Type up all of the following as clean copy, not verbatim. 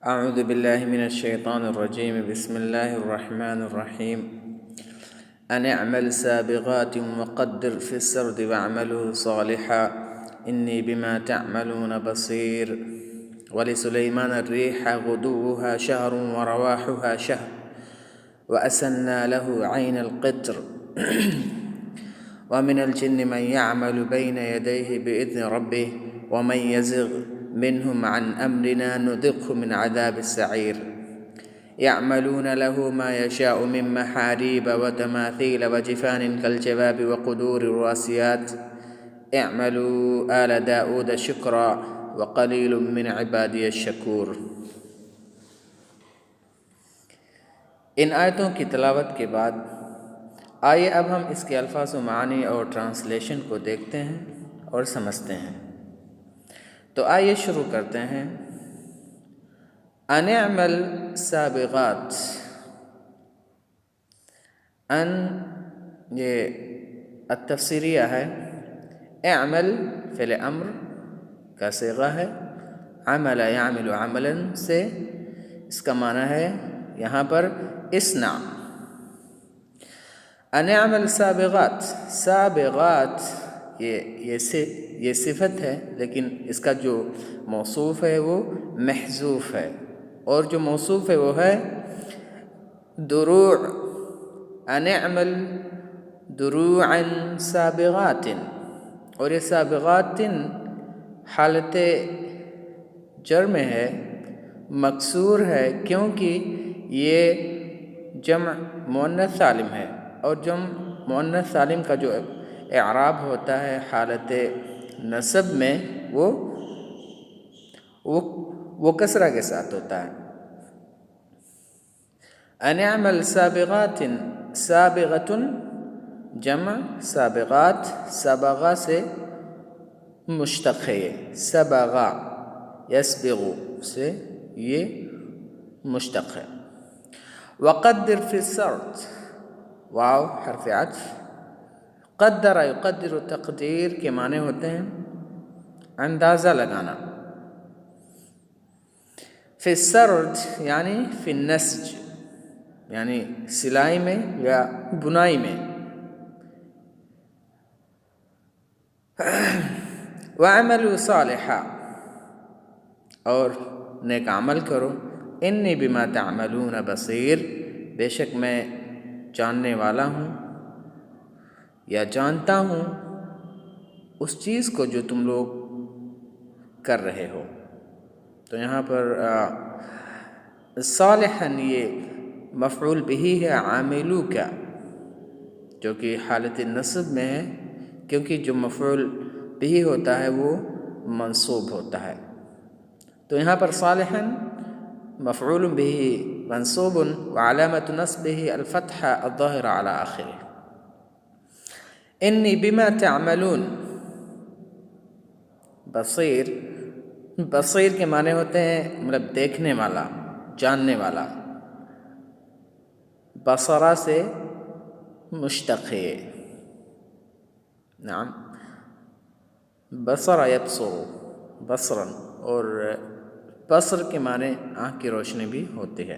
أعوذ بالله من الشيطان الرجيم. بسم الله الرحمن الرحيم. أن اعمل سابغات وقدر في السرد واعملوا صالحا إني بما تعملون بصير. ولسليمان الريح غدوها شهر ورواحها شهر وأسلنا له عين القطر ومن الجن من يعمل بين يديه بإذن ربه ومن يزغ منهم عن أمرنا نذقه من عذاب السعير. يعملون له ما يشاء من محاريب وتماثيل وجفان كالجباب وقدور الراسيات اعملوا آل داود شكرا وقلیل من عبادی الشکور. ان آیتوں کی تلاوت کے بعد آئیے اب ہم اس کے الفاظ و معانی اور ٹرانسلیشن کو دیکھتے ہیں اور سمجھتے ہیں. تو آئیے شروع کرتے ہیں. ان اعمل سابغات. ان یہ التفسیریہ ہے. اعمل فعل امر کا صیغہ ہے. عمل یعمل عملا سے اس کا معنی ہے یہاں پر اصنع. ان اعمل سابغات. سابغات یہ صفت ہے، لیکن اس کا جو موصوف ہے وہ محذوف ہے، اور جو موصوف ہے وہ ہے دروع. ان اعمل دروعا سابغات. اور یہ سابغات حالت جر میں ہے، مکسور ہے، کیونکہ یہ جمع مؤنث سالم ہے، اور جمع مؤنث سالم کا جو اعراب ہوتا ہے حالت نصب میں وہ کسرہ کے ساتھ ہوتا ہے. ان اعمل سابغات. سابغۃ جمع سابغات، سبغہ سے مشتق ہے. سبغہ یسبغ سے یہ مشتق ہے. وقدر فی السرد. واو حرف عطف. قدر یقدر تقدیر کے معنی ہوتے ہیں اندازہ لگانا. فی السرد یعنی فی النسج، یعنی سلائی میں یا بنائی میں. وَعَمَلُوا صَالِحًا، اور نیک عمل کرو. انی بما تعملون بصیر، بے شک میں جاننے والا ہوں یا جانتا ہوں اس چیز کو جو تم لوگ کر رہے ہو. تو یہاں پر صالحاً یہ مفعول بہ ہے عاملو کا، جو کہ حالت نصب میں ہے، کیونکہ جو مفعول بہ ہوتا ہے وہ منصوب ہوتا ہے. تو یہاں پر صالحاً مفعول بہ منصوب وعلامت نصبہ الفتحہ الظاہرہ علی آخرہ. انی بما تعملون بصیر. بصیر کے معنی ہوتے ہیں مطلب دیکھنے والا، جاننے والا. بصرہ سے مشتق ہے. نعم، بصر یبصر بصرا، اور بصر کے معنی آنکھ کی روشنی بھی ہوتی ہے.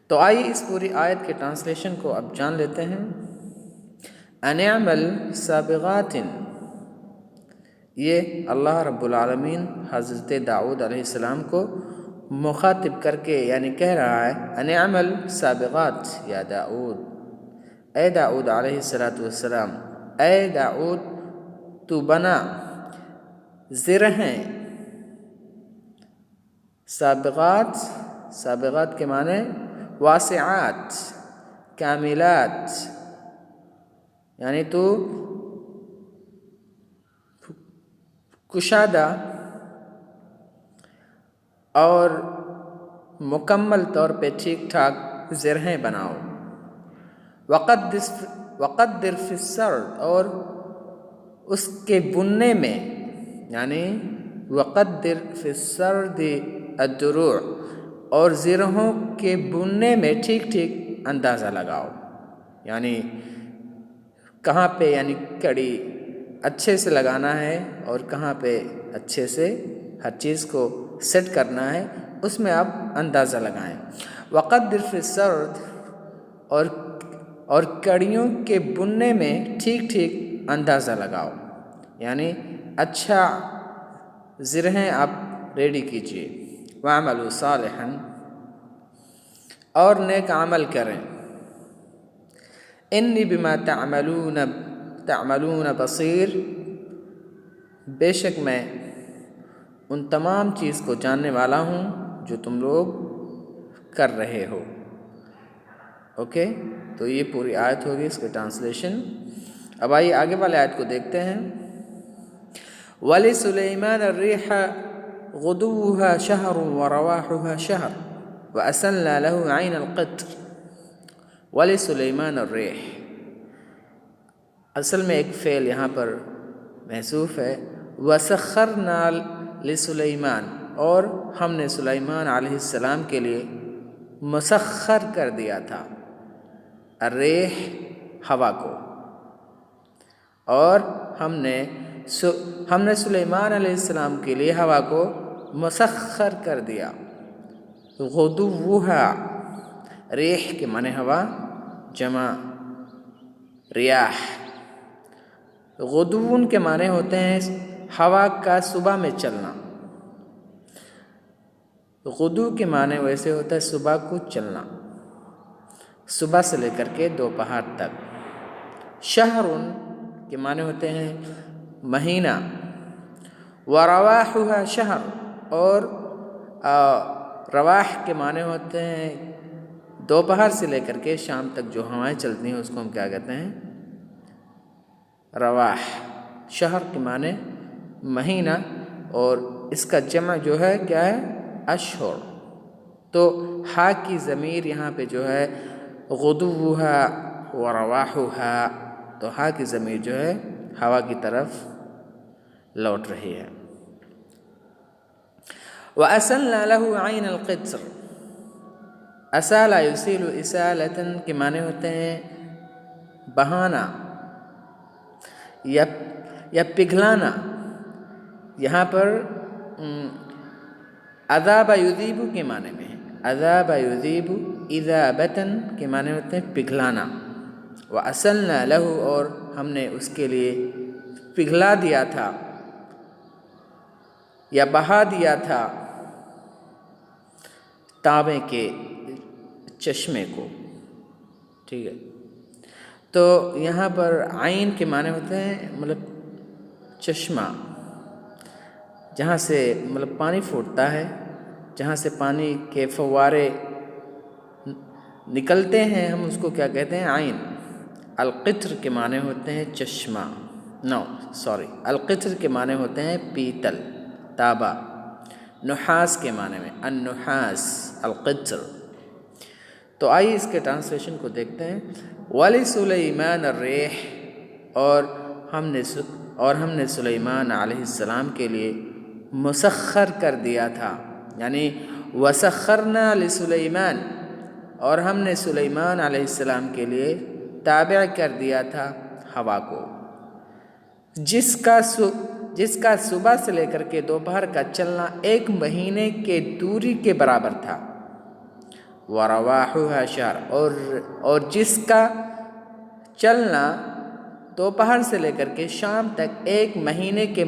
تو آئیے اس پوری آیت کے ٹرانسلیشن کو اب جان لیتے ہیں. ان اعمل سابغات، یہ اللہ رب العالمین حضرت داؤد علیہ السلام کو مخاطب کر کے یعنی کہہ رہا ہے ان اعمل سابغات یا داؤد. اے داؤد علیہ السلام، اے داؤد تو بنا زرہیں. سابغات، سابغات کے معنی واسعات، کاملات، یعنی تو کشادہ اور مکمل طور پہ ٹھیک ٹھاک زرہیں بناؤ. وقدر فی السرد، اور اس کے بننے میں، یعنی وقدر فی السرد الدروع، اور زرہوں کے بننے میں ٹھیک ٹھیک اندازہ لگاؤ. یعنی کہاں پہ یعنی کڑی اچھے سے لگانا ہے اور کہاں پہ اچھے سے ہر چیز کو سیٹ کرنا ہے، اس میں آپ اندازہ لگائیں۔ وقدر فی السرد، اور کڑیوں کے بننے میں ٹھیک ٹھیک اندازہ لگاؤ، یعنی اچھا زرہیں آپ ریڈی کیجئے۔ وَعْمَلُوا صَالِحًا، اور نیک عمل کریں۔ انی بما تعملون بصیر، بے شک میں ان تمام چیز کو جاننے والا ہوں جو تم لوگ کر رہے ہو۔ اوکے، تو یہ پوری آیت ہوگی، اس کے ٹرانسلیشن۔ اب آئیے آگے والے آیت کو دیکھتے ہیں۔ وَلِسُلَيْمَانَ الرِّيحَ غُدُوُّهَا شَهْرٌ وَرَوَاحُهَا شَهْرٌ وَأَسَلْنَا لَهُ عَيْنَ الْقِطْرِ وَلِسُلَيْمَانَ الرِّيحَ، اصل میں ایک فعل یہاں پر محذوف ہے۔ وَسَخَّرْنَا لِسُلَيْمَانَ، اور ہم نے سلیمان علیہ السلام کے لیے مسخر کر دیا تھا الریح، ہوا کو، اور ہم نے سلیمان علیہ السلام کے لیے ہوا کو مسخر کر دیا۔ غدوہا، ریح کے معنی ہوا، جمع ریاح۔ غدون کے معنی ہوتے ہیں ہوا کا صبح میں چلنا۔ غدو کے معنی ویسے ہوتا ہے صبح کو چلنا، صبح سے لے کر کے دوپہر تک۔ شہر کے معنی ہوتے ہیں مہینہ۔ ورواحها شہر، اور رواح کے معنی ہوتے ہیں دوپہر سے لے کر کے شام تک جو ہوائیں چلتی ہیں اس کو ہم کیا کہتے ہیں؟ رواح۔ شہر کے معنی مہینہ، اور اس کا جمع جو ہے کیا ہے؟ اشہر۔ تو ہا کی ضمیر یہاں پہ جو ہے غدوہا ورواحها، تو ہا کی ضمیر جو ہے ہوا کی طرف لوٹ رہی ہے۔ وَأَسَلْنَا لَهُ عَيْنَ الْقِطْرِ، اسالہ یسیل اسالتاً کے معنی ہوتے ہیں بہانا یا پگھلانا۔ یہاں پر عذاب یذیب کے معنی میں ہے۔ عذاب یذیب اذابتاً کے معنی ہوتے ہیں پگھلانا۔ وَأَسَلْنَا لَهُ، اور ہم نے اس کے لیے پگھلا دیا تھا یا بہا دیا تھا تانبے کے چشمے کو، ٹھیک ہے۔ تو یہاں پر عین کے معنی ہوتے ہیں مطلب چشمہ، جہاں سے مطلب پانی پھوٹتا ہے، جہاں سے پانی کے فوارے نکلتے ہیں، ہم اس کو کیا کہتے ہیں؟ عین۔ القطر کے معنی ہوتے ہیں چشمہ، القطر کے معنی ہوتے ہیں پیتل، تانبا۔ نحاس کے معنی میں النحاس، القطر۔ تو آئیے اس کے ٹرانسلیشن کو دیکھتے ہیں۔ وَلِسُلَيْمَانَ الرِّيحَ، اور ہم نے سلیمان علیہ السلام کے لیے مسخر کر دیا تھا، یعنی وَسَخَّرْنَا لِسُلَيْمَانَ، اور ہم نے سلیمان علیہ السلام کے لیے تابع کر دیا تھا ہوا کو، جس کا صبح سے لے کر کے دوپہر کا چلنا 1 مہینے کے دوری کے برابر تھا۔ وَرَوَاحُهَا شَهْرٌ، اور جس کا چلنا دوپہر سے لے کر کے شام تک 1 مہینے کے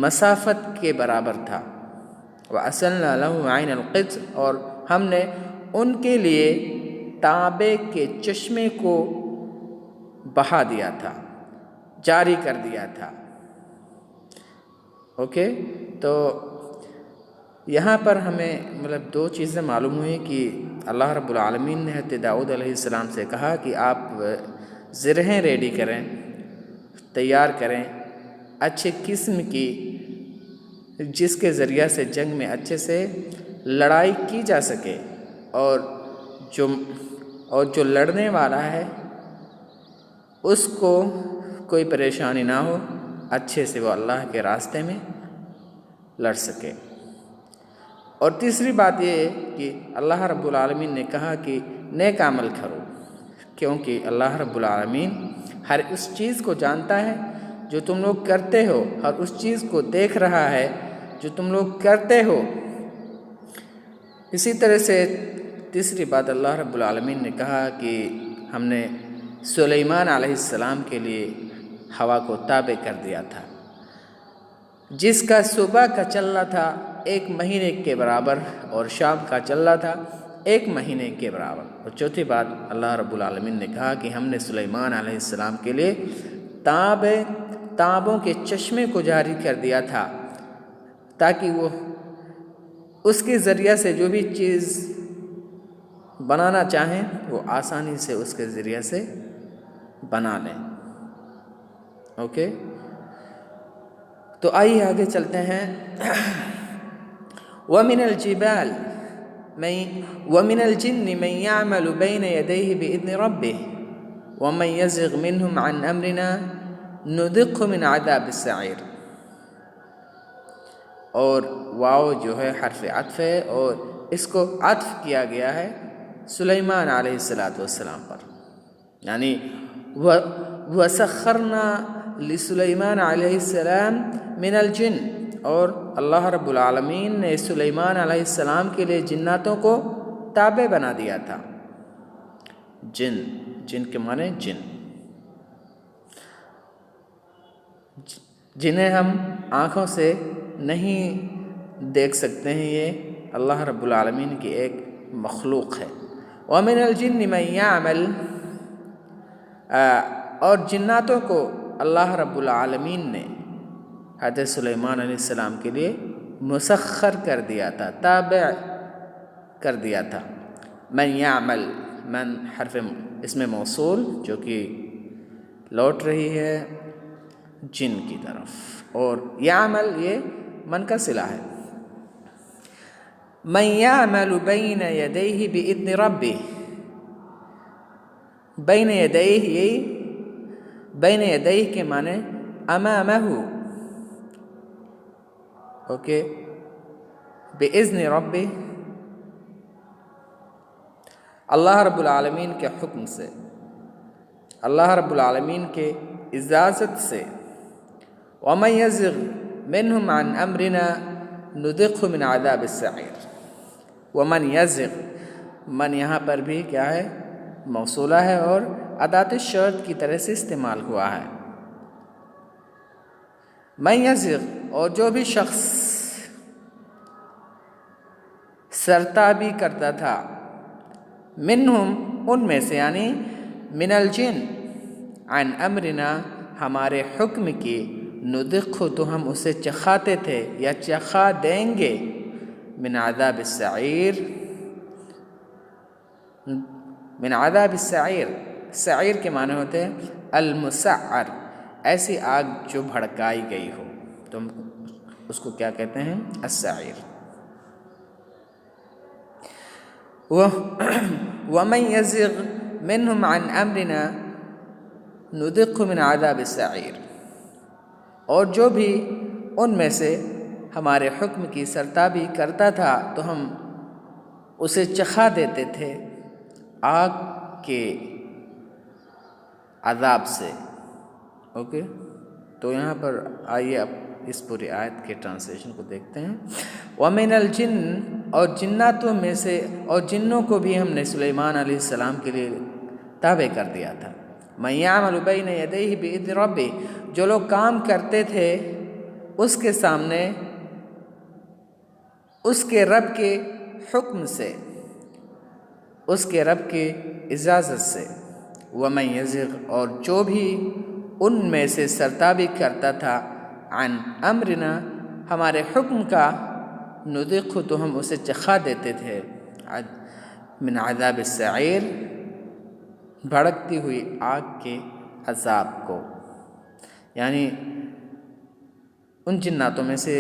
مسافت کے برابر تھا۔ وَأَسَلْنَا لَهُ عَيْنَ الْقِطْرِ، اور ہم نے ان کے لیے تانبے کے چشمے کو بہا دیا تھا، جاری کر دیا تھا۔ اوکے، تو یہاں پر ہمیں مطلب 2 چیزیں معلوم ہوئی کہ اللہ رب العالمین نے حضرت داؤد علیہ السلام سے کہا کہ آپ زرہیں ریڈی کریں، تیار کریں اچھے قسم کی، جس کے ذریعہ سے جنگ میں اچھے سے لڑائی کی جا سکے، اور جو لڑنے والا ہے اس کو کوئی پریشانی نہ ہو، اچھے سے وہ اللہ کے راستے میں لڑ سکے۔ اور تیسری بات یہ ہے کہ اللہ رب العالمین نے کہا کہ نیک عمل کرو، کیونکہ اللہ رب العالمین ہر اس چیز کو جانتا ہے جو تم لوگ کرتے ہو، ہر اس چیز کو دیکھ رہا ہے جو تم لوگ کرتے ہو۔ اسی طرح سے تیسری بات اللہ رب العالمین نے کہا کہ ہم نے سلیمان علیہ السلام کے لیے ہوا کو تابع کر دیا تھا، جس کا صبح کا چل رہا تھا 1 مہینے کے برابر اور شام کا چل رہا تھا 1 مہینے کے برابر۔ اور چوتھی بات اللہ رب العالمین نے کہا کہ ہم نے سلیمان علیہ السلام کے لیے تانبوں کے چشمے کو جاری کر دیا تھا، تاکہ وہ اس کے ذریعہ سے جو بھی چیز بنانا چاہیں وہ آسانی سے اس کے ذریعہ سے بنا لیں۔ اوکے، تو آئیے آگے چلتے ہیں۔ وَمِنَ الْجِنِّ مَن يَعْمَلُ بَيْنَ يَدَيْهِ بِإِذْنِ رَبِّهِ وَمَن يَزِغْ مِنْهُمْ عَنْ أَمْرِنَا نُذِقْهُ مِنْ عَذَابِ السَّعِيرِ۔ اور واو جو ہے حرف عطف ہے، اور اس کو عطف کیا گیا ہے سلیمان علیہ السلام پر، یعنی وَسَخَّرْنَا لِسُلَيْمَانَ علیہ السلام من الجن، اور اللہ رب العالمین نے سلیمان علیہ السلام کے لیے جناتوں کو تابع بنا دیا تھا۔ جن کے معنی جن، جنہیں ہم آنکھوں سے نہیں دیکھ سکتے ہیں، یہ اللہ رب العالمین کی ایک مخلوق ہے۔ وَمِنَ الْجِنِّ مَن يَعْمَلُ، اور جناتوں کو اللہ رب العالمین نے حضرت سلیمان علیہ السلام کے لیے مسخر کر دیا تھا، تابع کر دیا تھا۔ من یعمل، من حرف اسم موصول جو کہ لوٹ رہی ہے جن کی طرف، اور یعمل یہ من کا صلہ ہے۔ من یعمل بین یدیہ بإذن ربہ، بین یدیہ، یہ بین یدیہ کے معنی امامہ، اوکے، بإذن ربہ اللہ رب العالمین کے حکم سے، اللہ رب العالمین کے اجازت سے۔ وَمَن يَزِغْ مِنْهُمْ عَنْ أَمْرِنَا نُذِقْهُ مِنْ عَذَابِ السَّعِيرِ۔ وَمَن يَزِغْ، من یہاں پر بھی کیا ہے؟ موصولہ ہے اور اداۃ الشرط کی طرح سے استعمال ہوا ہے۔ من یزغ، اور جو بھی شخص سرتابی کرتا تھا، منہم، ان میں سے، یعنی من الجن، عن امرنا، ہمارے حکم کی، نذقہ، تو ہم اسے چکھاتے تھے یا چکھا دیں گے، من عذاب السعیر، من عذاب السعیر، سعیر کے معنی ہوتے ہیں المسعر، ایسی آگ جو بھڑکائی گئی ہو، تو اس کو کیا کہتے ہیں؟ السعیر۔ وَمَن يَزِغْ مِنْهُمْ عَنْ أَمْرِنَا نُذِقْهُ مِنْ عَذَابِ السَّعِيرِ، اور جو بھی ان میں سے ہمارے حکم کی سرتابی کرتا تھا تو ہم اسے چکھا دیتے تھے آگ کے عذاب سے۔ اوکے، تو یہاں پر آئیے اب اس پوری آیت کے ٹرانسلیشن کو دیکھتے ہیں۔ وَمِنَ الْجِنِّ، اور جناتوں میں سے، اور جنوں کو بھی ہم نے سلیمان علیہ السلام کے لیے تابع کر دیا تھا۔ مَن یعمل بین یدیہ بإذن ربہ، جو لوگ کام کرتے تھے اس کے سامنے اس کے رب کے حکم سے، اس کے رب کی اجازت سے۔ وَمَن یزغ، اور جو بھی ان میں سے سرتابی کرتا تھا، عن امرنا، ہمارے حکم کا، نذقہ، تو ہم اسے چکھا دیتے تھے، من عذاب السعیر، بھڑکتی ہوئی آگ کے عذاب کو۔ یعنی ان جناتوں میں سے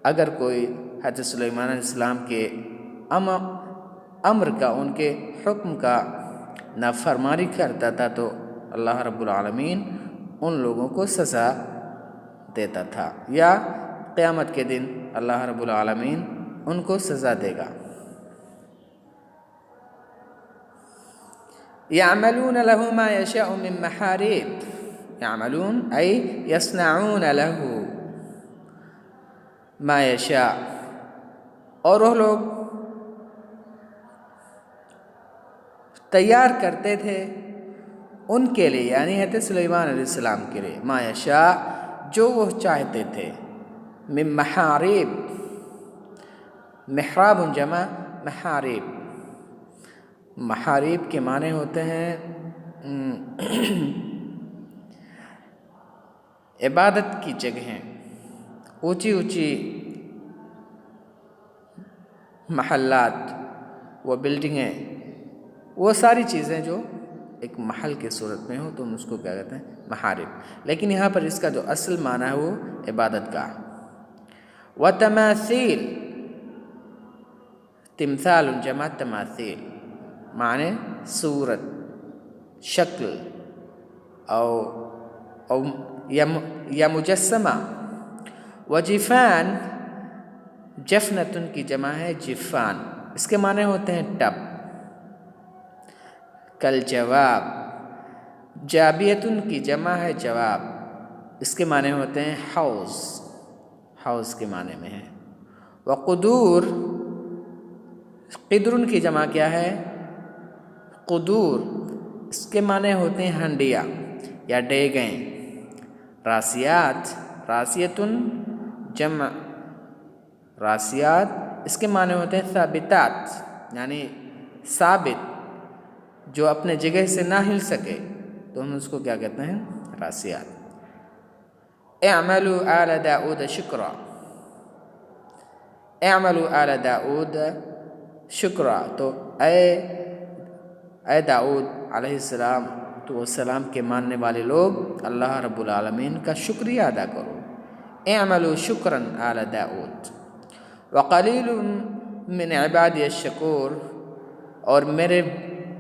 اگر کوئی حضرت سلیمان علیہ السلام کے امر کا، ان کے حکم کا نافرمانی کرتا تھا تو اللہ رب العالمین ان لوگوں کو سزا دیتا تھا، یا قیامت کے دن اللہ رب العالمین ان کو سزا دے گا۔ يعملون له ما يشاء من محاريب، يعملون أي يصنعون له ما يشاء، اور وہ لوگ تیار کرتے تھے ان کے لیے، یعنی حضرت سلیمان علیہ السلام کے لیے، ما یشاء جو وہ چاہتے تھے، من محارب، محراب جمع محارب، محارب کے معنی ہوتے ہیں عبادت کی جگہیں، اونچی اونچی محلات، وہ بلڈنگیں، وہ ساری چیزیں جو ایک محل کے صورت میں ہو تو ہم اس کو کیا کہتے ہیں؟ محارب۔ لیکن یہاں پر اس کا جو اصل معنی ہے وہ عبادت گاہ۔ وتماثیل، تمثال جمع تماثیل، معنی صورت، شکل او یا مجسمہ۔ وجفان، جفنتن کی جمع ہے جفان، اس کے معنی ہوتے ہیں ٹب۔ کل جواب، جابیتن کی جمع ہے جواب، اس کے معنی ہوتے ہیں حوض، حوض کے معنی میں ہے۔ وقدور، قدرن کی جمع کیا ہے؟ قدور، اس کے معنی ہوتے ہیں ہنڈیا یا ڈیگیں۔ راسیات، راسیتن جمع راسیات، اس کے معنی ہوتے ہیں ثابتات، یعنی ثابت، جو اپنے جگہ سے نہ ہل سکے تو ہم اس کو کیا کہتے ہیں؟ راسیات۔ اعملوا آل داؤد شکرا، اعملوا آل داؤد شکرا، تو اے داؤد علیہ السلام تو السلام کے ماننے والے لوگ اللہ رب العالمین کا شکریہ ادا کرو۔ اعملوا شکرا آل داؤد وقلیل من عبادی الشکور،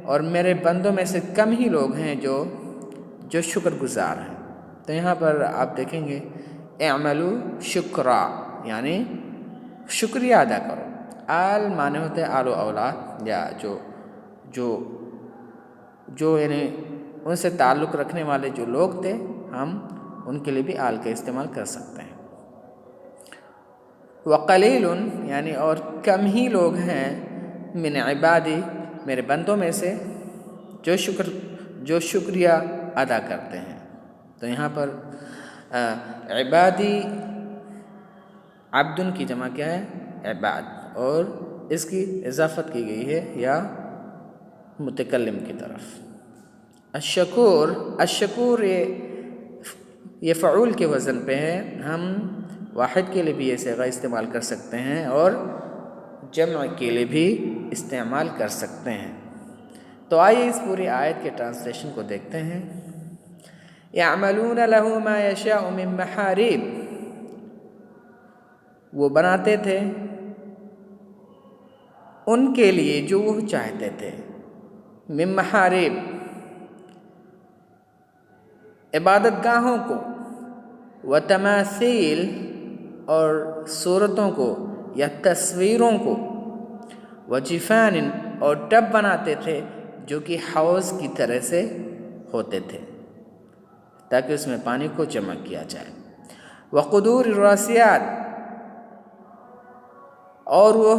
اور میرے بندوں میں سے کم ہی لوگ ہیں جو شکر گزار ہیں۔ تو یہاں پر آپ دیکھیں گے اعملوا شکرا یعنی شکریہ ادا کرو۔ آل معنی ہوتے ہیں آل و اولاد، یا جو یعنی ان سے تعلق رکھنے والے جو لوگ تھے، ہم ان کے لیے بھی آل کا استعمال کر سکتے ہیں۔ وقلیل یعنی اور کم ہی لوگ ہیں، من عبادی میرے بندوں میں سے جو شکریہ ادا کرتے ہیں۔ تو یہاں پر عبادی عبدن کی جمع کیا ہے؟ عباد، اور اس کی اضافت کی گئی ہے یا متکلم کی طرف۔ الشکور، الشکور یہ فعول کے وزن پہ ہے، ہم واحد کے لیے بھی یہ صیغہ استعمال کر سکتے ہیں اور جمع کے لیے بھی استعمال کر سکتے ہیں۔ تو آئیے اس پوری آیت کے ٹرانسلیشن کو دیکھتے ہیں۔ یعملون له ما یشاء من محارب، وہ بناتے تھے ان کے لیے جو وہ چاہتے تھے، من محارب عبادت گاہوں کو، وتماثیل اور صورتوں کو یا تصویروں کو، وجفان اور ٹب بناتے تھے جو کہ حوض کی طرح سے ہوتے تھے تاکہ اس میں پانی کو جمع کیا جائے۔ وقدور الراسیات، اور وہ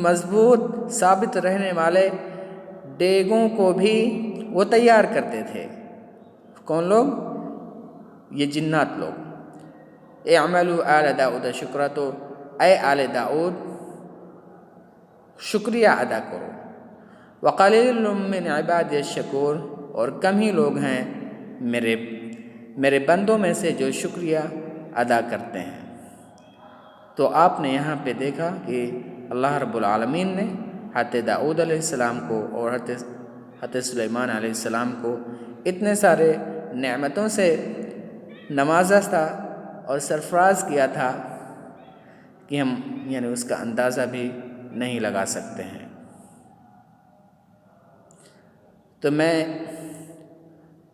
مضبوط ثابت رہنے والے ڈیگوں کو بھی وہ تیار کرتے تھے۔ کون لوگ؟ یہ جنات لوگ۔ اعملوا آل داؤد شکرا، تو اے آل داؤد شکریہ ادا کرو۔ وقلیل من عبادی الشکور، اور کم ہی لوگ ہیں میرے بندوں میں سے جو شکریہ ادا کرتے ہیں۔ تو آپ نے یہاں پہ دیکھا کہ اللہ رب العالمین نے حضرت داؤد علیہ السلام کو اور حضرت سلیمان علیہ السلام کو اتنے سارے نعمتوں سے نوازا تھا اور سرفراز کیا تھا کہ ہم یعنی اس کا اندازہ بھی نہیں لگا سکتے ہیں۔ تو میں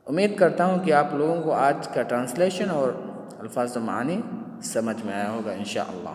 امید کرتا ہوں کہ آپ لوگوں کو آج کا ٹرانسلیشن اور الفاظ و معانی سمجھ میں آیا ہوگا انشاءاللہ۔